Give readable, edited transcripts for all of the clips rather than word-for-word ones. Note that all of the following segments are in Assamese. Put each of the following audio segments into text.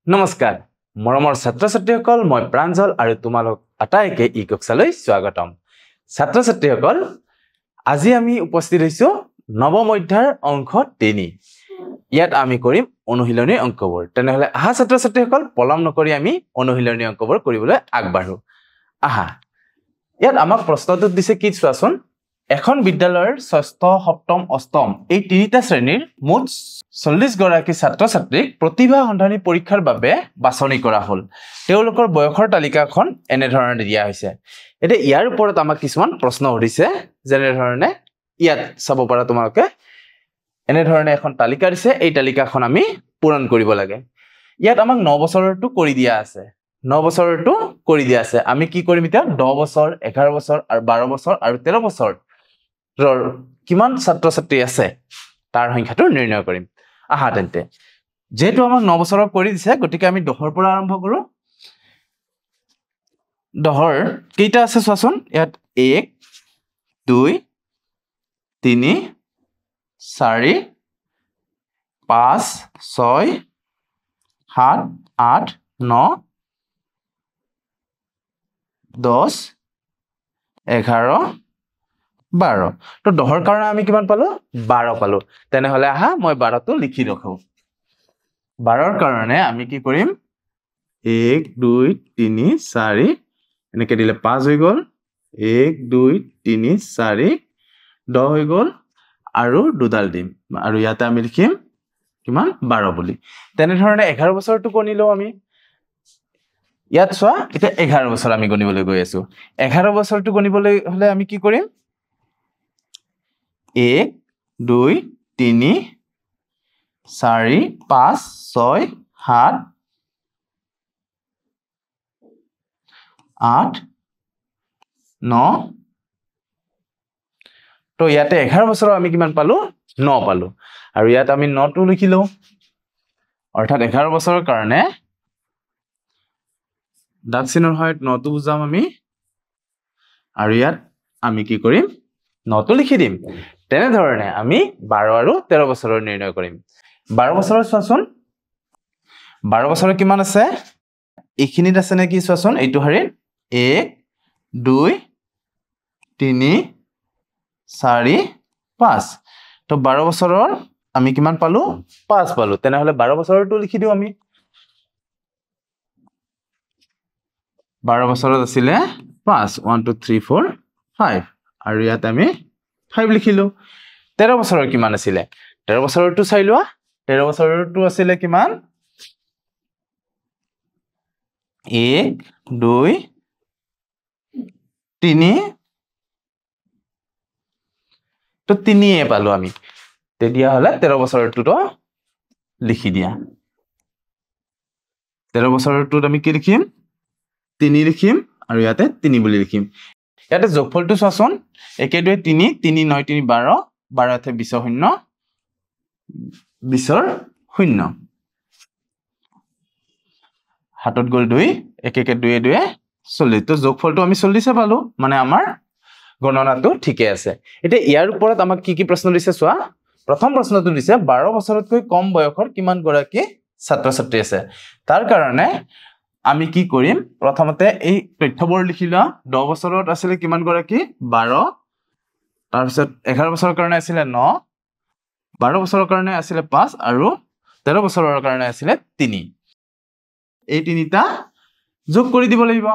নমস্কাৰ মৰমৰ ছাত্ৰ ছাত্ৰীসকল মই প্ৰাঞ্জল আৰু তোমালোক আটাইকে ই কক্ষালৈ স্বাগতম ছাত্ৰ ছাত্ৰীসকল আজি আমি উপস্থিত হৈছো নৱম অধ্যায়ৰ অংক 3 ইয়াত আমি কৰিম অনুশীলনী অংকবোৰ তেনেহলে আহা ছাত্ৰ ছাত্ৰীসকল পলম নকৰি আমি অনুশীলনী অংকবোৰ কৰিবলৈ আগবাঢ়ো আহা ইয়াত আমাক প্ৰশ্নটো দিছে কি চোৱাচোন এখন বিদ্যালয়ৰ 6ষ্ঠ 7ম 8ম এই তিনিটা শ্ৰেণীৰ মুঠ 40 গৰাকী ছাত্ৰ ছাত্ৰীক প্ৰতিভা সন্ধানী পৰীক্ষাৰ বাবে বাছনি কৰা হ'ল তেওঁলোকৰ বয়সৰ তালিকাখন এনে ধৰণে দিয়া হৈছে এতিয়া ইয়াৰ ওপৰত আমাক কিছুমান প্ৰশ্ন উঠিছে যেনে ধৰণে ইয়াত চাব পাৰা তোমালোকে এনে ধৰণে এখন তালিকা দিছে এই তালিকাখন আমি পূৰণ কৰিব লাগে ইয়াত আমাক 9 বছৰটো কৰি দিয়া আছে 9 বছৰটো কৰি দিয়া আছে আমি কি কৰিম এতিয়া 10 বছৰ 11 বছৰ আৰু 12 বছৰ আৰু 13 বছৰ কিমান ছাত্ৰ ছাত্ৰী আছে তাৰ সংখ্যাটো নিৰ্ণয় কৰিম আহা তেন্তে যেহেতু আমাক 9 বছৰৰ কৰি দিছে গতিকে আমি 10ৰ পৰা আৰম্ভ কৰো 10ৰ কেইটা আছে চোৱাচোন ইয়াত 1 2 3 4 5 6 7 8 9 10 11 12 তো 10ৰ কাৰণে আমি কিমান পালো 12 পালো তেনেহলে আহা মই 12 টো লিখি ৰাখো 12ৰ কাৰণে আমি কি কৰিম 1 2 3 4 এনেকে দিলে 5 হৈ গল 1 2 3 4 10 হৈ গল আৰু দুডাল দিম আৰু ইয়াতে আমি লিখিম কিমান 12 বুলি তেনে ধৰণে 11 বছৰটো গণিলো আমি ইয়াত চোৱা এটা 11 বছৰ আমি গণিবলৈ গৈ আছো 11 বছৰটো গণিবলৈ হলে আমি কি কৰিম 1 2 3 4 5 6 7 8 9 তো ইয়াতে 11 বছৰৰ আমি কিমান পালো 9 পালো আৰু ইয়াত আমি 9 টো লিখিলো অৰ্থাৎ 11 বছৰৰ কাৰণে দাগ চিনৰ সহায়ত 9 টো বুজাম আমি আৰু ইয়াত আমি কি কৰিম 9 টো লিখি দিম তেনে ধৰণে আমি 12 আৰু 13 বছৰৰ নিৰ্ণয় কৰিম 12 বছৰৰ চোৱাচোন 12 বছৰৰ কিমান আছে এইখিনিত আছে নেকি চোৱাচোন এইটো হাৰিত 1 2 3 4 5 তো 12 বছৰৰ আমি কিমান পালো 5 পালো তেনেহলে 12 বছৰটো লিখি দিও আমি 12 বছৰত আছিল 5 1 2 3 4 5 আৰু ইয়াত আমি 5 লিখিলো 13 বছৰৰ কিমান আছিল 13 বছৰটো চাই লোৱা 13 বছৰটো আছিল কিমান 1 2 3 তো 3 পালো আমি তেতিয়া হলে 13 বছৰটো লিখি দিয়া 13 বছৰটো আমি কি লিখিম 3 লিখিম আৰু ইয়াতে 3 বুলি লিখিম ইয়াতে যোগফলটো চোৱাচোন 1 2 3 3 9 3 12 12 তে 20 শূন্য 20ৰ শূন্য হাতত গল 2 1 1 2 2 40 তো যোগফলটো আমি 40 পালো মানে আমাৰ গণনাটো ঠিকে আছে এতিয়া ইয়াৰ ওপৰত আমাক কি প্ৰশ্ন দিছে চোৱা প্ৰথম প্ৰশ্নটো দিছে 12 বছৰতকৈ কম বয়সৰ কিমান গৰাকী ছাত্ৰ ছাত্ৰী আছে তাৰ কাৰণে আমি কি কৰিম প্ৰথমতে এই তথ্যবোৰ লিখি লওঁ 10 বছৰত আছিল কিমান গৰাকী 12 তাৰ পিছত 11 বছৰৰ কাৰণে আছিল 9 12 বছৰৰ কাৰণে আছিল 5 আৰু 13 বছৰৰ কাৰণে আছিল 3 এই তিনিটা যোগ কৰি দিব লাগিব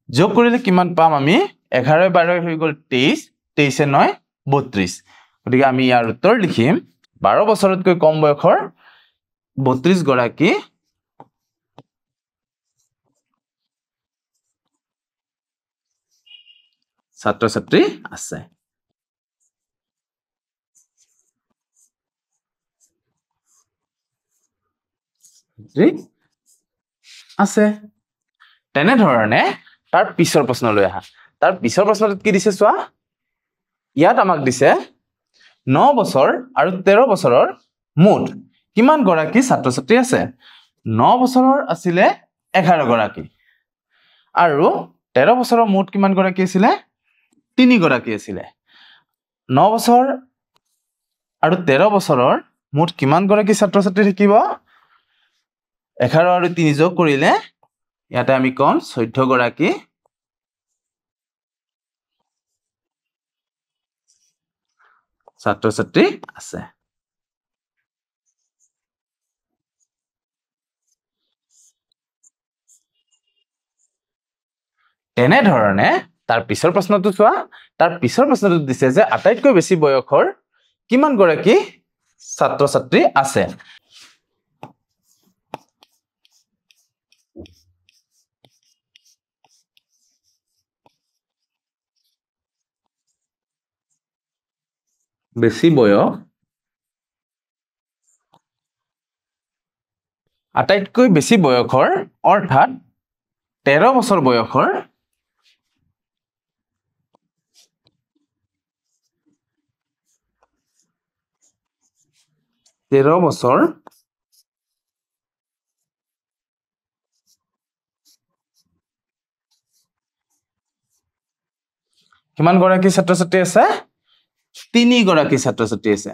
যোগ কৰিলে কিমান পাম আমি 11 12 হৈ গল 23 23 9 32 গতিকে আমি ইয়াৰ উত্তৰ লিখিম 12 বছৰতকৈ কম বয়সৰ 32 গৰাকী ছাত্ৰ ছাত্ৰী আছে আছে তেনে ধৰণে তাৰ পিছৰ প্ৰশ্নলৈ আহা তাৰ পিছৰ প্ৰশ্নটোত কি দিছে চোৱা ইয়াত আমাক দিছে 9 বছৰ আৰু 13 বছৰৰ মুঠ কিমান গৰাকী ছাত্ৰ ছাত্ৰী আছে 9 বছৰৰ আছিল 11 গৰাকী আৰু 13 বছৰৰ মুঠ কিমান গৰাকী আছিল 3 গৰাকী আছিল 9 বছৰ আৰু 13 বছৰৰ মুঠ কিমান গৰাকী ছাত্ৰ ছাত্ৰী থাকিব 11 আৰু 3 যোগ কৰিলে ইয়াতে আমি কম 14 গৰাকী ছাত্ৰ ছাত্ৰী আছে তেনে ধৰণে তাৰ পিছৰ প্ৰশ্নটো চোৱা তাৰ পিছৰ প্ৰশ্নটো দিছে যে আটাইতকৈ বেছি বয়সৰ কিমান গৰাকী ছাত্ৰ ছাত্ৰী আছে বেছি বয়স আটাইতকৈ বেছি বয়সৰ অৰ্থাৎ 13 বছৰ বয়সৰ 13 বছৰ কিমান গৰাকী ছাত্ৰ ছাত্ৰী আছে 3 গৰাকী ছাত্ৰ ছাত্ৰী আছে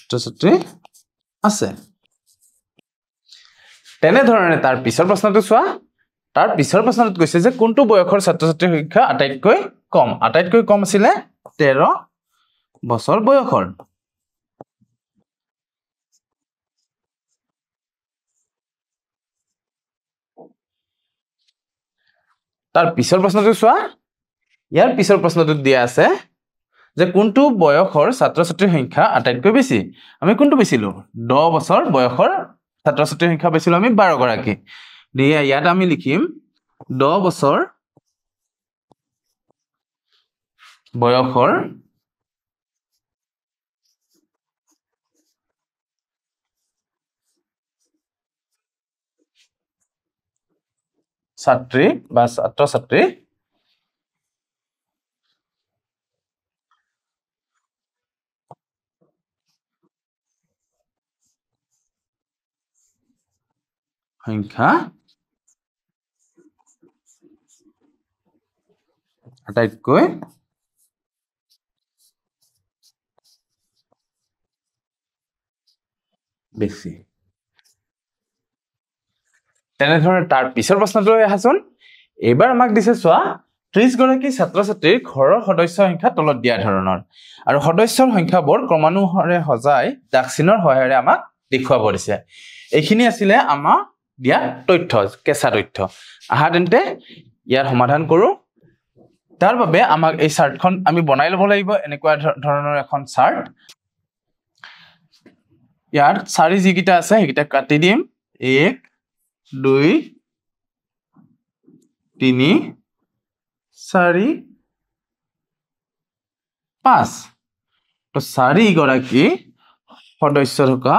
ছাত্ৰ ছাত্ৰী আছে তেনে ধৰণে তাৰ পিছৰ প্ৰশ্নটো চোৱা তাৰ পিছৰ প্ৰশ্নটোত কৈছে যে কোনটো বয়সৰ ছাত্ৰ ছাত্ৰীৰ সংখ্যা আটাইতকৈ কম আছিল 13 বছৰ বয়সৰ তাৰ পিছৰ প্ৰশ্নটো চোৱা ইয়াৰ পিছৰ প্ৰশ্নটোত দিয়া আছে যে কোনটো বয়সৰ ছাত্ৰ ছাত্ৰীৰ সংখ্যা আটাইতকৈ বেছি আমি কোনটো বেছিলো 10 বছৰ বয়সৰ ছাত্ৰ ছাত্ৰীৰ সংখ্যা বেছিলো আমি 12 গৰাকী দিয়া ইয়াত আমি লিখিম 10 বছৰ বয়সৰ ছাত্ৰী বা ছাত্ৰ ছাত্ৰী সংখ্যা আটাইতকৈ বেছি তেনে ধৰণে তাৰ পিছৰ প্ৰশ্নটো আহাচোন এবাৰ আমাক দিছে চোৱা 30 গৰাকী ছাত্ৰ ছাত্ৰীৰ ঘৰৰ সদস্য সংখ্যা তলত দিয়া ধৰণৰ আৰু সদস্যৰ সংখ্যাবোৰ ক্ৰমানুসাৰে সজাই ডাকচিনৰ সহায়েৰে আমাক দেখুৱাব দিছে এইখিনি আছিল আমাৰ দিয়া তথ্য কেঁচা তথ্য আহা তেন্তে ইয়াৰ সমাধান কৰো তাৰ বাবে আমাক এই চাৰ্টখন আমি বনাই ল'ব লাগিব এনেকুৱা ধৰণৰ এখন চাৰ্ট ইয়াৰ চাৰি যিকিটা আছে সেইকিটা কাটি দিম 1 2 3 4 5 তো 4 গৰাকী সদস্য থকা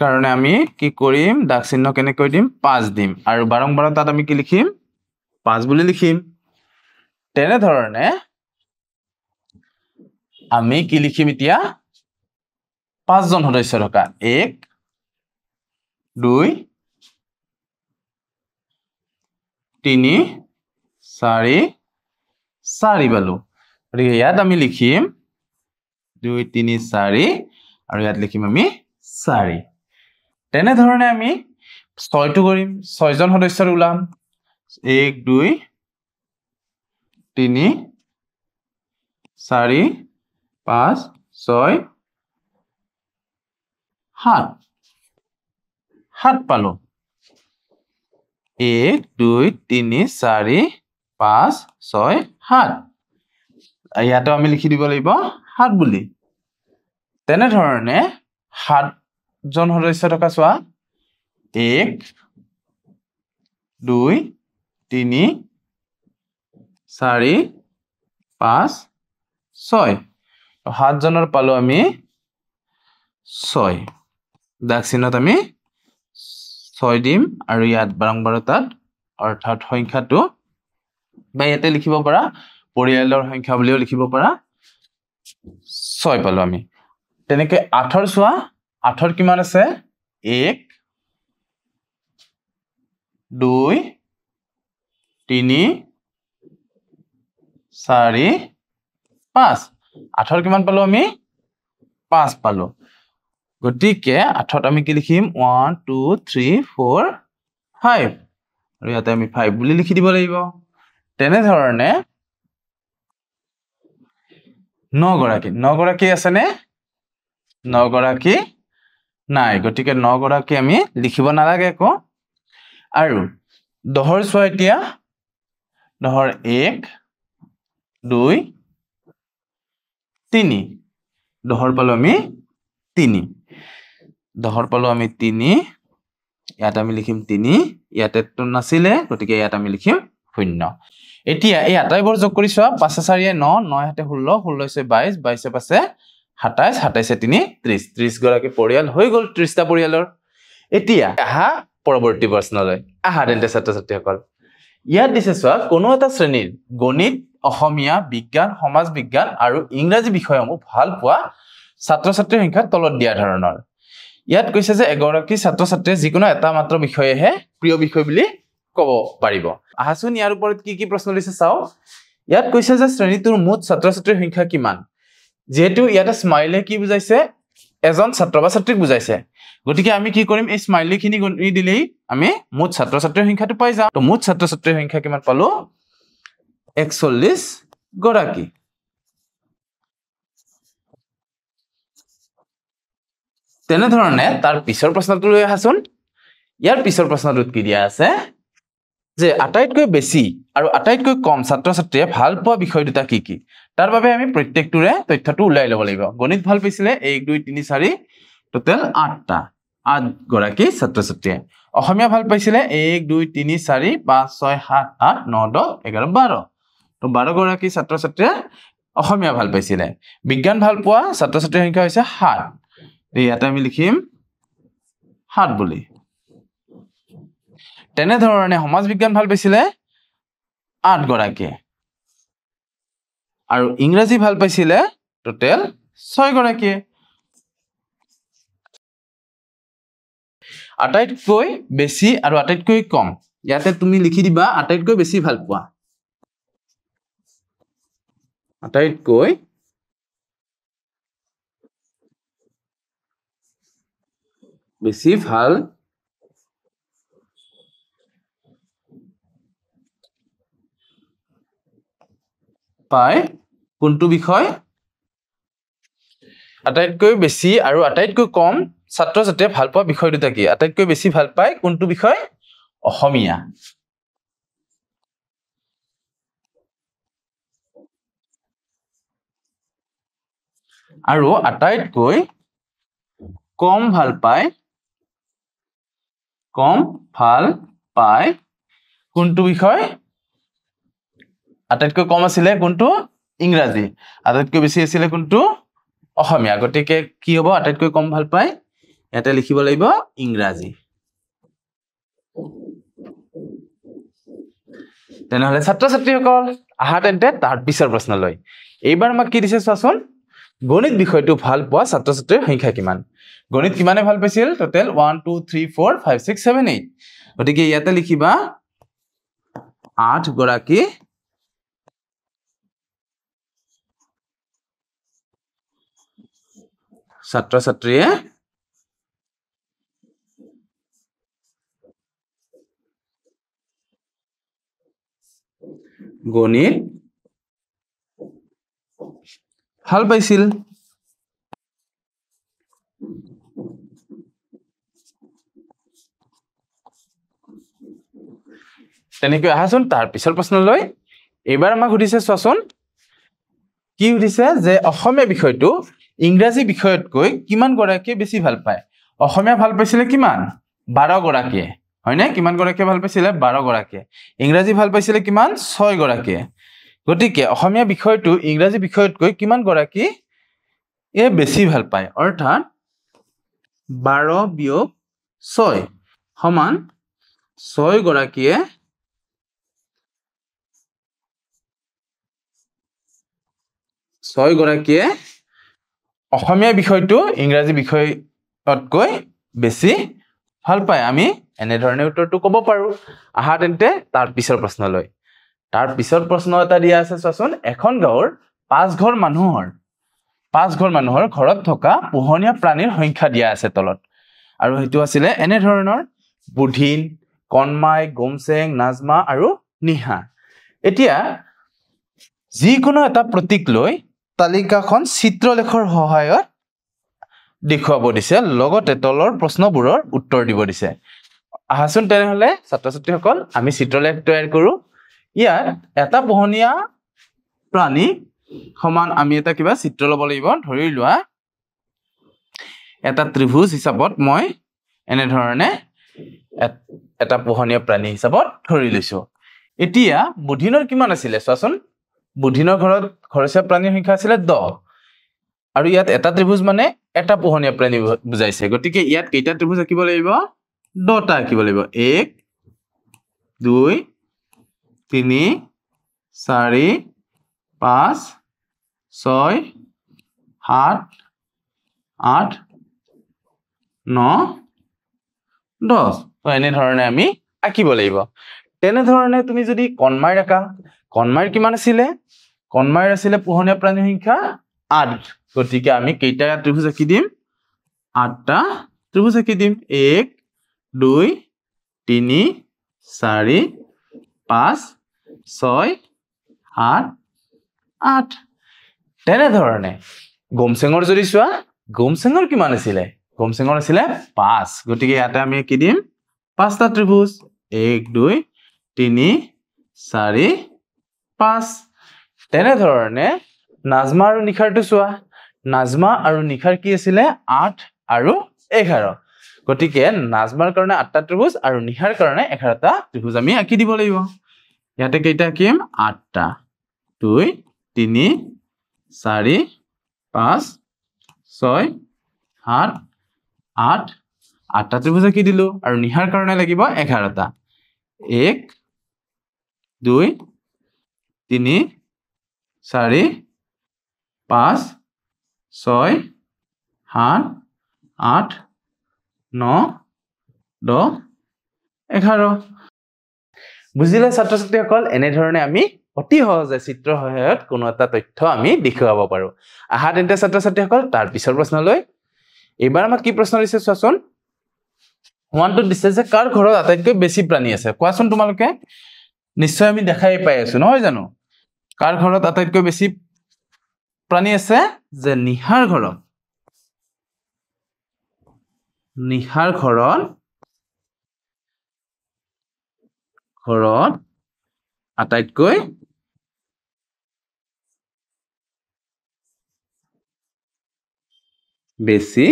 কাৰণে আমি কি কৰিম দাগ চিহ্ন কেনেকৈ দিম 5 দিম আৰু বাৰংবাৰ তাত আমি কি লিখিম 5 বুলি লিখিম তেনে ধৰণে আমি কি লিখিম এতিয়া 5 জন সদস্য থকা 1 2 3 4 4 পালো গতিকে ইয়াত আমি লিখিম 2 3 4 আৰু ইয়াত লিখিম আমি 4 তেনে ধৰণে আমি 6টো কৰিম 6 জন সদস্যৰ ওলাম 1 2 3 4 5 6 7 পালো 1 2 3 4 5 6 7 ইয়াতো আমি লিখি দিব লাগিব 7 বুলি তেনে ধৰণে 7 জন সদস্য থকা চোৱা 1 2 3 4 5 6 7 জনৰ পালো আমি 6 দাগ চিহ্নত আমি 6 দিম আৰু ইয়াত বাৰংবাৰ তাত অৰ্থাৎ সংখ্যাটো বা ইয়াতে লিখিব পাৰা পৰিয়ালৰ সংখ্যা বুলিও লিখিব পাৰা 6 পালো আমি তেনেকৈ 8ৰ চোৱা 8ৰ কিমান আছে 1 2 3 4 5 8 কিমান পালো আমি 5 পালো গতিকে 8 আমি কি লিখিম 1 2 3 4 5 আৰু ইয়াতে আমি 5 বুলি লিখি দিব লাগিব তেনে ধৰণে 9 গৰাকী আছে নে 9 গৰাকী নাই গতিকে 9 গৰাকী আমি লিখিব নালাগে আকৌ আৰু 10 চোৱা এতিয়া 10 1 2 3 10 পালো আমি 3 10 পালো আমি 3 ইয়াত আমি লিখিম 3 ইয়াতে তো নাছিলে গতিকে ইয়াত আমি লিখিম 0 এতিয়া এই আটাইবোৰ যোগ কৰি চোৱা 5 4 9 9 হাতে 16 16 22 22 পাছে 27 27 3 30 30 গৰাকী পৰিয়াল হৈ গল 30টা পৰিয়ালৰ এতিয়া আহা পৰৱৰ্তী প্ৰশ্নলৈ আহা তেন্তে ছাত্ৰ ছাত্ৰীসকল ইয়াত দিছে চোৱা কোনো এটা শ্ৰেণীৰ গণিত অসমীয়া বিজ্ঞান সমাজ বিজ্ঞান আৰু ইংৰাজী বিষয়সমূহ ভাল পোৱা ছাত্ৰ ছাত্ৰীৰ সংখ্যা তলত দিয়া ধৰণৰ ইয়াত কৈছে যে এগৰাকী ছাত্ৰ ছাত্ৰীয়ে যিকোনো এটা মাত্ৰ বিষয়েহে প্ৰিয় বিষয় বুলি ক'ব পাৰিব আহাচোন ইয়াৰ ওপৰত কি প্ৰশ্ন দিছে চাও ইয়াত কৈছে যে শ্ৰেণীটোৰ মুঠ ছাত্ৰ ছাত্ৰীৰ সংখ্যা কিমান যেহেতু ইয়াতে স্মাইলে কি বুজাইছে এজন ছাত্ৰ বা ছাত্ৰীক বুজাইছে গতিকে আমি কি কৰিম এই স্মাইলি খিনি গণি দিলেই আমি মুঠ ছাত্ৰ ছাত্ৰীৰ সংখ্যাটো পাই যাম তো মুঠ ছাত্ৰ ছাত্ৰীৰ সংখ্যা কিমান পালো 41 গৰাকী তেনে ধৰণে তাৰ পিছৰ প্ৰশ্নটো লৈ আহাচোন ইয়াৰ পিছৰ প্ৰশ্নটোত কি দিয়া আছে যে আটাইতকৈ বেছি আৰু আটাইতকৈ কম ছাত্ৰ ছাত্ৰীয়ে ভাল পোৱা বিষয় দুটা কি কি তাৰ বাবে আমি প্ৰত্যেকটোৰে তথ্যটো উলাই ল'ব লাগিব গণিত ভাল পাইছিলে 1 2 3 4 টোটাল 8টা 8 গৰাকী ছাত্ৰ ছাত্ৰীয়ে অসমীয়া ভাল পাইছিলে 1 2 3 4 5 6 7 8 9 10 11 12 তো 12 গৰাকী ছাত্ৰ ছাত্ৰীয়ে অসমীয়া ভাল পাইছিলে বিজ্ঞান ভাল পোৱা ছাত্ৰ ছাত্ৰীৰ সংখ্যা হৈছে 7 ইয়াতে আমি লিখিম 7 বুলি তেনে ধৰণে সমাজ বিজ্ঞান ভাল পাইছিলে 8 গৰাকী আৰু ইংৰাজী ভাল পাইছিলে টোটাল 6 গৰাকী আটাইতকৈ বেছি আৰু আটাইতকৈ কম ইয়াতে তুমি লিখি দিবা আটাইতকৈ বেছি ভাল পোৱা আটাইতকৈ বেছি ভাল পায় কোনটো বিষয় আটাইতকৈ বেছি আৰু আটাইতকৈ কম ছাত্ৰ ছাত্ৰীয়ে ভাল পোৱা বিষয় দুটা কি আটাইতকৈ বেছি ভাল পায় কোনটো বিষয় অসমীয়া আৰু আটাইতকৈ কম ভাল পায় কোনটো বিষয় আটাইতকৈ কম আছিলে কোনটো ইংৰাজী আটাইতকৈ বেছি আছিলে কোনটো অসমীয়া গতিকে কি হ'ব আটাইতকৈ কম ভাল পায় ইয়াতে লিখিব লাগিব ইংৰাজী তেনেহলে ছাত্ৰ ছাত্ৰীসকল আহা তেন্তে তাৰ পিছৰ প্ৰশ্নলৈ এইবাৰ আমাক কি দিছে চোৱাচোন গণিত বিষয়টো ভাল পোৱা ছাত্ৰ ছাত্ৰীৰ সংখ্যা কিমান গণিত কিমানে ভাল পাইছিল টোটাল 1 2 3 4 5 6 7 8 গতিকে ইয়াতে লিখিবা 8 গৰাকী ছাত্ৰ ছাত্ৰীয়ে গণিত ভাল পাইছিল তেনেকৈ আহাচোন তাৰ পিছৰ প্ৰশ্নলৈ এইবাৰ আমাক সুধিছে চোৱাচোন কি সুধিছে যে অসমীয়া বিষয়টো ইংৰাজী বিষয়তকৈ কিমান গৰাকীয়ে বেছি ভাল পায় অসমীয়া ভাল পাইছিলে কিমান 12 গৰাকীয়ে হয় না কিমান গৰাকীয়ে ভাল পাইছিলে 12 গৰাকীয়ে ইংৰাজী ভাল পাইছিলে কিমান 6 গৰাকীয়ে গতিকে অসমীয়া বিষয়টো ইংৰাজী বিষয়তকৈ কিমান গৰাকী এ বেছি ভাল পায় অৰ্থাৎ 12 বিয়োগ 6 সমান 6 গৰাকীয়ে অসমীয়া বিষয়টো ইংৰাজী বিষয়তকৈ বেছি ভাল পায় আমি এনে ধৰণে উত্তৰটো ক'ব পাৰো আহা তেন্তে তাৰ পিছৰ প্ৰশ্নলৈ তাৰ পিছত প্ৰশ্ন এটা দিয়া আছে চোৱাচোন এখন গাঁৱৰ 5 ঘৰ মানুহৰ ঘৰত থকা পোহনীয়া প্ৰাণীৰ সংখ্যা দিয়া আছে তলত আৰু হেতু আছিলে এনে ধৰণৰ বুধিন কণমাই গোমচেং নাজমা আৰু নিহা এতিয়া যিকোনো এটা প্ৰতীক লৈ তালিকাখন চিত্ৰলেখৰ সহায়ত দেখুৱাব দিছে লগতে তলৰ প্ৰশ্নবোৰৰ উত্তৰ দিব দিছে আহাচোন তেনেহলে ছাত্ৰ ছাত্ৰীসকল আমি চিত্ৰলেখ তৈয়াৰ কৰো ইয়াত এটা পোহনীয়া প্ৰাণী সমান আমি এটা কিবা চিত্ৰ ল'ব লাগিব ধৰি লোৱা এটা ত্ৰিভুজ হিচাপত মই এনে ধৰণে এটা পোহনীয়া প্ৰাণী হিচাপত ধৰি লৈছো এতিয়া বুধিনৰ কিমান আছিল চোৱাচোন বুধিনৰ ঘৰত ঘৰচীয়া প্ৰাণীৰ সংখ্যা আছিল 10 আৰু ইয়াত এটা ত্ৰিভুজ মানে এটা পোহনীয়া প্ৰাণী বুজাইছে গতিকে ইয়াত কেইটা ত্ৰিভুজ আঁকিব লাগিব 10টা আঁকিব লাগিব 1 2 3 4 5 6 7 8 9 10 তো এনে ধৰণে আমি আঁকিব লাগিব তেনে ধৰণে তুমি যদি কণমাইৰ আঁকা কণমাইৰ কিমান আছিল কণমাইৰ আছিল পোহনীয়া প্ৰাণীৰ সংখ্যা 8 গতিকে আমি কেইটা ত্ৰিভুজ আঁকি দিম 8টা ত্ৰিভুজ আঁকি দিম 1 2 3 4 5 6 7 8 তেনে ধৰণে গোমচেঙৰ যদি চোৱা গোমচেঙৰ কিমান আছিল গোমচেঙৰ আছিল 5 গতিকে ইয়াতে আমি কি দিম 5টা ত্ৰিভুজ 1 2 3 4 5 তেনে ধৰণে নাজমা আৰু নিখাৰটো চোৱা নাজমা আৰু নিখাৰ কি আছিল 8 আৰু 11 গতিকে নাজমাৰ কাৰণে 8টা ত্ৰিভুজ আৰু নিখাৰ কাৰণে 11টা ত্ৰিভুজ আমি আঁকি দিব লাগিব ইয়াতে কেইটা আঁকিম 8টা 2 3 4 5 6 7 8 8টা ত্ৰিভুজ আঁকি দিলো আৰু নিহাৰ কাৰণে লাগিব 11টা 1 2 3 4 5 6 7 8 9 10 11 বুজিলে ছাত্ৰ ছাত্ৰীসকল এনে ধৰণে আমি অতি সহজে চিত্ৰৰ সহায়ত কোনো এটা তথ্য আমি দেখুৱাব পাৰো আহা তেন্তে ছাত্ৰ ছাত্ৰীসকল তাৰ পিছৰ প্ৰশ্নলৈ এবাৰ আমাক কি প্ৰশ্ন দিছে চোৱাচোন 1 টো দিছে যে কাৰ ঘৰত আটাইতকৈ বেছি প্ৰাণী আছে কোৱাচোন তোমালোকে নিশ্চয় আমি দেখাই পাই আছো নহয় জানো কাৰ ঘৰত আটাইতকৈ বেছি প্ৰাণী আছে যে নিহাৰ ঘৰত আটাইতকৈ বেছি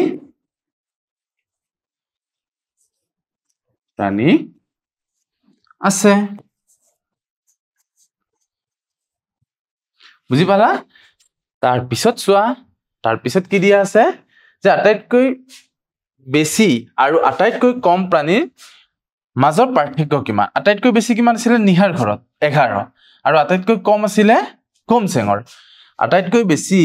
প্ৰাণী আছে বুজি পালা তাৰ পিছত চোৱা তাৰ পিছত কি দিয়া আছে যে আটাইতকৈ বেছি আৰু আটাইতকৈ কম প্ৰাণীৰ মাজৰ পাৰ্থক্য কিমান আটাইতকৈ বেছি কিমান আছিল নিহাৰ ঘৰত 11 আৰু আটাইতকৈ কম আছিল গোমচেঙৰ আটাইতকৈ বেছি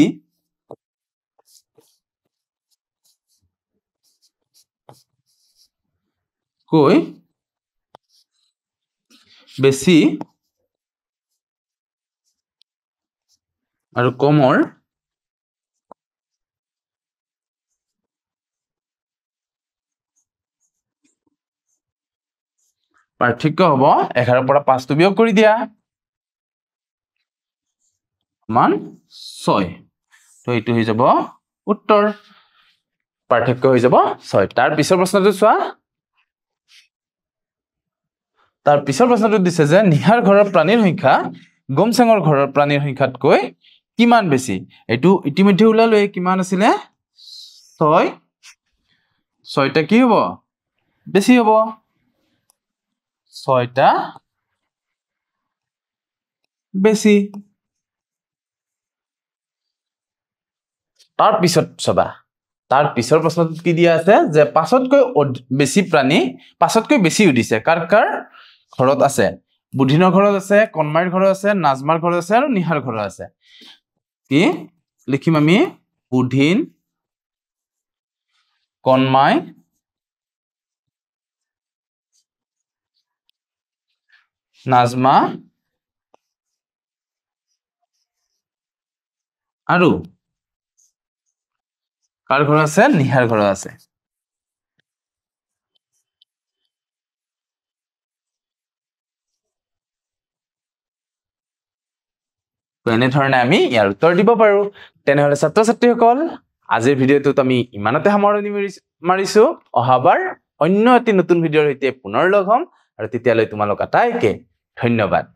আৰু কমৰ পাৰ্থক্য হ'ব 11 পৰা 5 টো বিয়োগ কৰি দিয়া মান 6 তো এইটো হৈ যাব উত্তৰ পাৰ্থক্য হৈ যাব 6 তাৰ পিছৰ প্ৰশ্নটো চোৱা তাৰ পিছৰ প্ৰশ্নটো দিছে যে নিহাৰ ঘৰৰ প্ৰাণীৰ সংখ্যা গোমচেঙৰ ঘৰৰ প্ৰাণীৰ সংখ্যাতকৈ কিমান বেছি এটো ইতিমধ্যে ওলালে কিমান আছিল 6টা কি হ'ব বেছি হ'ব 6টা বেছি তাৰ পিছত সবা তাৰ পিছৰ প্ৰশ্নটোত কি দিয়া আছে যে পাঁচতকৈ বেছি প্ৰাণী পাঁচতকৈ বেছি উঠিছে কাৰ ঘৰত আছে বুধিনৰ ঘৰত আছে কণমাইৰ ঘৰত আছে নাজমাৰ ঘৰত আছে আৰু নিহাৰ ঘৰত আছে কি লিখিম আমি বুধিন কণমাই নাজমা আৰু কাৰ ঘৰ আছে নিহাৰ ঘৰ আছে এনেধৰণে আমি ইয়াৰ উত্তৰ দিব পাৰো তেনেহলে ছাত্ৰ ছাত্ৰীসকল আজিৰ ভিডিঅ'টোত আমি ইমানতে সামৰণি মাৰিছো অহাবাৰ অন্য এটি নতুন ভিডিঅ'ৰ সৈতে পুনৰ লগ হ'ম আৰু তেতিয়ালৈ তোমালোক আটাইকে ধন্যবাদ